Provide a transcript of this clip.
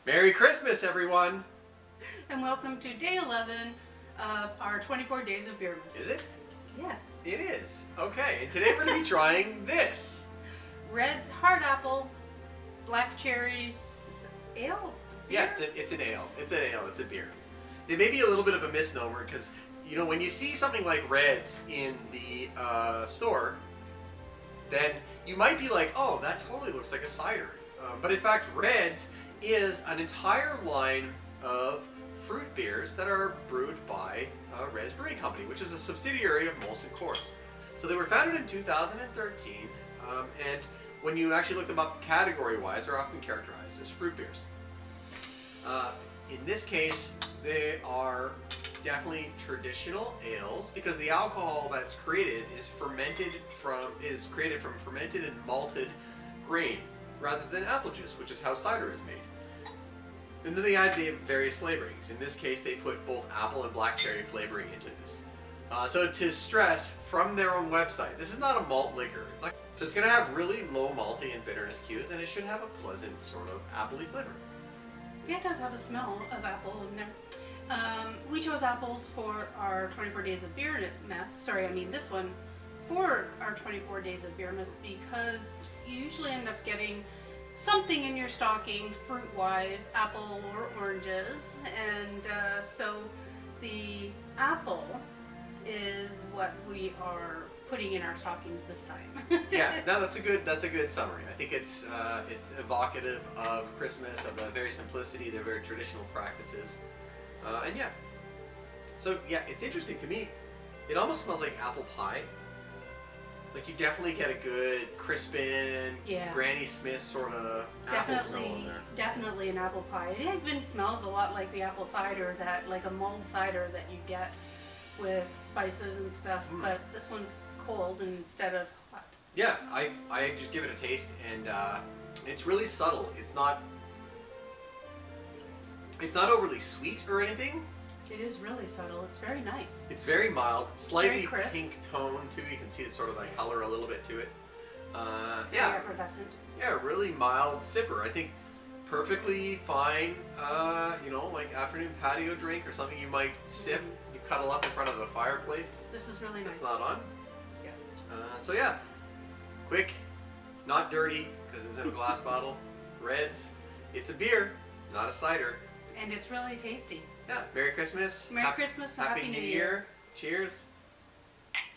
Merry Christmas, everyone! And welcome to day 11 of our 24 days of Beermas. Is it? Yes. It is. Okay, and today we're going to be trying this. Red's hard apple, black cherries, ale? Beer? Yeah, it's an ale. It's an ale. It's a beer. It may be a little bit of a misnomer because, you know, when you see something like Red's in the store, then you might be like, oh, that totally looks like a cider. But in fact, Red's is an entire line of fruit beers that are brewed by Red's Brewing Company, which is a subsidiary of Molson Coors. So they were founded in 2013, and when you actually look them up category-wise, they're often characterized as fruit beers. In this case, they are definitely traditional ales because the alcohol that's created is created from fermented and malted grain rather than apple juice, which is how cider is made. And then they add the various flavorings. In this case, they put both apple and black cherry flavoring into this. So to stress, from their own website, this is not a malt liquor. So it's going to have really low malty and bitterness cues, and it should have a pleasant sort of appley flavor. Yeah, it does have a smell of apple in there. We chose apples for our 24 days of Beermas. This one for our 24 days of Beermas because you usually end up getting something in your stocking, fruit-wise, apple or oranges, and so the apple is what we are putting in our stockings this time. Yeah, no, that's a good summary. I think it's evocative of Christmas, of the very simplicity, their very traditional practices, and yeah. So yeah, it's interesting to me. It almost smells like apple pie. Like you definitely get a good crispin, Granny Smith sort of apple smell in there. Definitely an apple pie. It even smells a lot like the apple cider, like a mulled cider that you get with spices and stuff. But this one's cold instead of hot. Yeah, I just give it a taste, and it's really subtle. It's not overly sweet or anything. It is really subtle. It's very nice. It's very mild, slightly very pink tone too. You can see the sort of like color a little bit to it. Very effervescent. Yeah, really mild sipper. I think perfectly fine. Like afternoon patio drink or something you might sip. You cuddle up in front of a fireplace. This is really nice. It's not on. Yeah. So yeah, quick, not dirty because it's in a glass bottle. Red's. It's a beer, not a cider. And it's really tasty. Yeah, Merry Christmas. Merry Christmas and Happy New Year. Cheers.